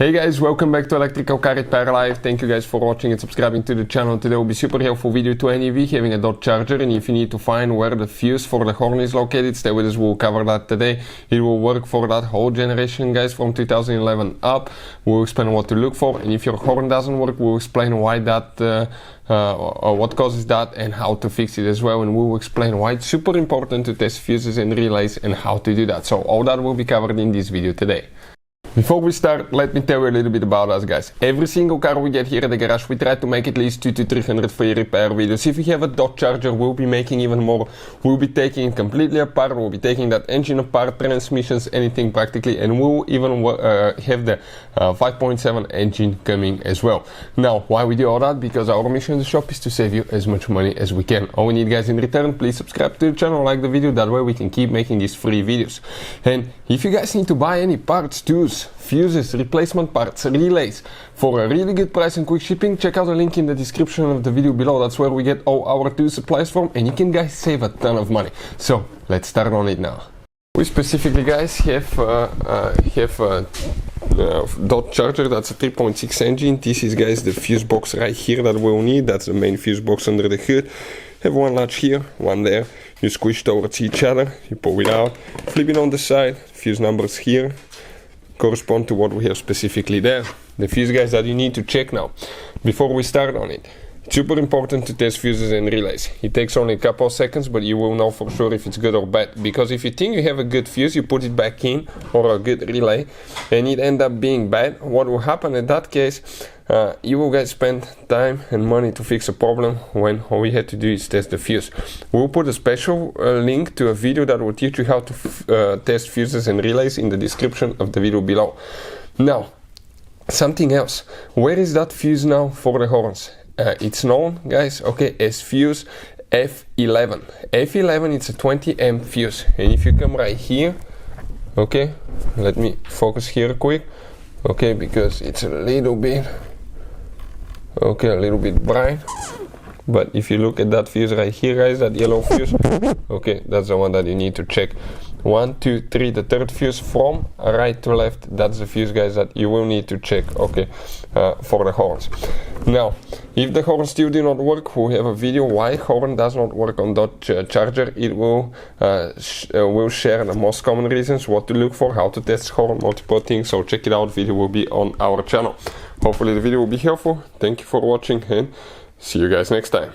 Hey guys, welcome back to Electrical Car Repair Live. Thank you guys for watching and subscribing to the channel. Today will be super helpful video to any of you having a Dodge Charger, and if you need to find where the fuse for the horn is located, stay with us, we'll cover that today. It will work for that whole generation, guys, from 2011 up. We'll explain what to look for, and if your horn doesn't work, we'll explain why that what causes that and how to fix it as well, and we will explain why it's super important to test fuses and relays and how to do that. So all that will be covered in this video today. Before we start, let me tell you a little bit about us, guys. Every single car we get here at the garage, we try to make at least 200 to 300 free repair videos. If you have a Dodge Charger, we'll be making even more. We'll be taking it completely apart, we'll be taking that engine apart, transmissions, anything practically, and we'll even have the 5.7 engine coming as well. Now, why we do all that? Because our mission in the shop is to save you as much money as we can. All we need, guys, in return, please subscribe to the channel, like the video, that way we can keep making these free videos. And if you guys need to buy any parts, tools, fuses, replacement parts, relays for a really good price and quick shipping, check out the link in the description of the video below. That's where we get all our tool supplies from, and you can, guys, save a ton of money. So let's start on it now. We specifically, guys, have a Dodge Charger. That's a 3.6 engine. This is, guys, the fuse box right here that we'll need. That's the main fuse box under the hood. Have one latch here, one there. You squish towards each other, you pull it out, flip it on the side, fuse numbers here correspond to what we have specifically there. The fuse, guys, that you need to check now before we start on it. It's super important to test fuses and relays. It takes only a couple of seconds, but you will know for sure if it's good or bad. Because if you think you have a good fuse, you put it back in, or a good relay, and it end up being bad, what will happen in that case, you will, guys, spend time and money to fix a problem when all we had to do is test the fuse. We'll put a special link to a video that will teach you how to test fuses and relays in the description of the video below. Now, something else. Where is that fuse now for the horns? It's known, guys, okay, as fuse F11. F11, it's a 20 amp fuse, and if you come right here, okay, let me focus here quick, okay, because it's a little bit bright, but if you look at that fuse right here, guys, that yellow fuse, okay, that's the one that you need to check. 1, 2, 3, the third fuse from right to left, that's the fuse, guys, that you will need to check, okay, for the horns. Now, if the horn still do not work, we'll have a video why horn does not work on Dodge Charger. It will share the most common reasons, what to look for, how to test horn, multiple things, so check it out. Video will be on our channel. Hopefully the video will be helpful. Thank you for watching, and see you guys next time.